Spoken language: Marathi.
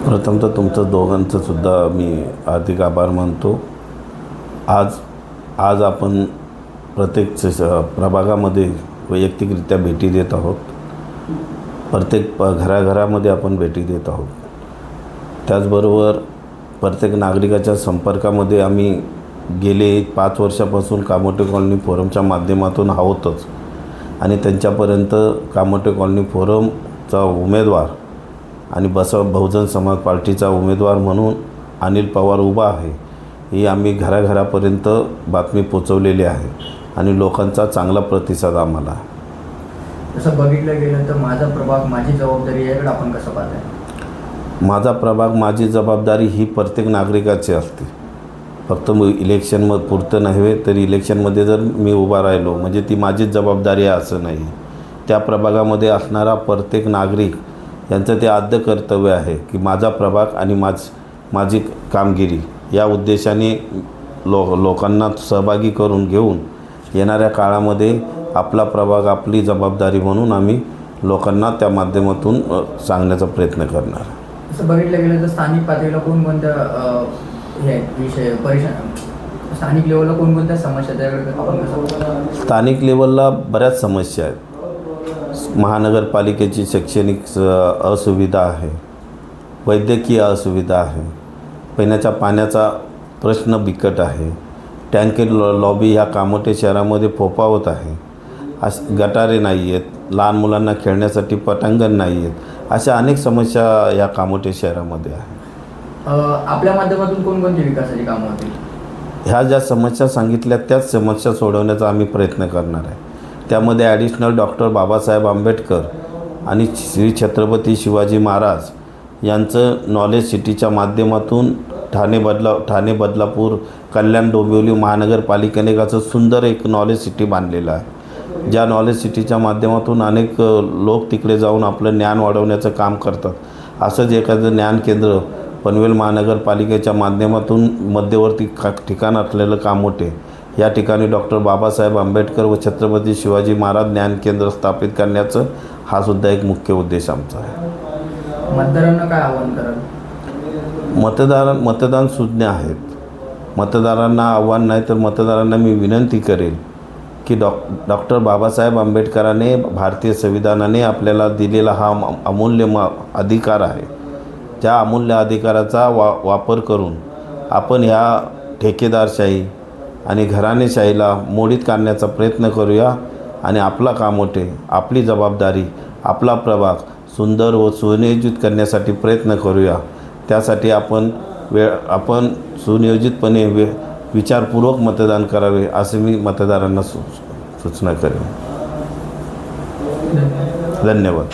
प्रथमतः तुमचं दोघांचं सुद्धा मी हार्दिक आभार मानतो। आज आपण प्रत्येक प्रभागामध्ये वैयक्तिकरित्या भेटी देत आहोत। प्रत्येक घराघरामध्ये आपण भेटी देत आहोत। त्याचबरोबर प्रत्येक नागरिकाच्या संपर्कामध्ये आम्ही गेले 5 वर्षापासून कामोटे कॉलनी फोरमच्या माध्यमातून आहोतच आणि त्यांच्यापर्यंत कामोटे कॉलनी फोरमचा उमेदवार आणि बहुजन समाज पार्टीचा उमेदवार म्हणून अनिल पवार उभा आहे ही आम्ही घराघरापर्यंत बातमी पोचवलेली आहे आणि लोकांचा चांगला प्रतिसाद आम्हाला आहे। तसं बघितलं गेलं तर माझा प्रभाग माझी जबाबदारी याकडे आपण कसं पाहताय? माझा प्रभाग माझी जबाबदारी ही प्रत्येक नागरिकाची असते। फक्त इलेक्शन पुरतं नव्हे तर इलेक्शनमध्ये जर मी उभा राहिलो म्हणजे ती माझीच जबाबदारी आहे असं नाही। त्या प्रभागामध्ये असणारा प्रत्येक नागरिक यांचं ते आद्य कर्तव्य आहे की माझा प्रभाग आणि माझी कामगिरी या उद्देशाने लोकांना सहभागी करून घेऊन येणाऱ्या काळामध्ये आपला प्रभाग आपली जबाबदारी म्हणून आम्ही लोकांना त्या माध्यमातून सांगण्याचा प्रयत्न करणार। असं बघितलं गेलं तर स्थानिक पातळीला कोणकोणत्या विषय स्थानिक लेवलला कोणकोणत्या समस्या त्याकडे आपण कसं? स्थानिक लेवलला बऱ्याच समस्या आहेत। महानगरपालिकेची शैक्षणिक असुविधा आहे, वैद्यकीय असुविधा आहे, पिण्याच्या पाण्याचा प्रश्न बिकट आहे, टँकर लॉबी ह्या कामोटे शहरामध्ये फोफावत आहे, गटारे नाही आहेत, लहान मुलांना खेळण्यासाठी पटांगण नाही आहेत, अशा अनेक समस्या या कामोटे शहरामध्ये आहे। आपल्या माध्यमातून कोणकोणती विकासाची कामं होतील? ह्या ज्या समस्या सांगितल्या त्याच समस्या सोडवण्याचा आम्ही प्रयत्न करणार आहे। त्यामध्ये ॲडिशनल डॉक्टर बाबासाहेब आंबेडकर आणि श्री छत्रपती शिवाजी महाराज यांचं नॉलेज सिटीच्या माध्यमातून ठाणे बदलापूर कल्याण डोंबिवली महानगरपालिकेने असं सुंदर एक नॉलेज सिटी बांधलेलं आहे। ज्या नॉलेज सिटीच्या माध्यमातून अनेक लोक तिकडे जाऊन आपलं ज्ञान वाढवण्याचं काम करतात। असंच एखादं ज्ञान केंद्र पनवेल महानगरपालिकेच्या माध्यमातून मध्यवर्ती ठिकाण असलेलं कामोटे या ठिकाणी डॉक्टर बाबासाहेब आंबेडकर व छत्रपती शिवाजी महाराज ज्ञान केंद्र स्थापित करण्याचं हा सुद्धा एक मुख्य उद्देश आमचा आहे। मतदारांना काय आवाहन कराल? मतदान सुज्ञ आहेत। मतदारांना आव्हान नाही तर मतदारांना मी विनंती करेल की डॉक्टर बाबासाहेब आंबेडकरांनी भारतीय संविधानाने आपल्याला दिलेला हा अमूल्य अधिकार आहे। त्या अमूल्य अधिकाराचा वापर करून आपण ह्या ठेकेदारशाही आणि घराणेशाहीला मोडीत काढण्याचा प्रयत्न करूया आणि आपला कामोटे आपली जबाबदारी आपला प्रभाग सुंदर व सुनियोजित करण्यासाठी प्रयत्न करूया। त्यासाठी आपण सुनियोजितपणे विचारपूर्वक मतदान करावे असे मी मतदारांना सूचना करेन। धन्यवाद।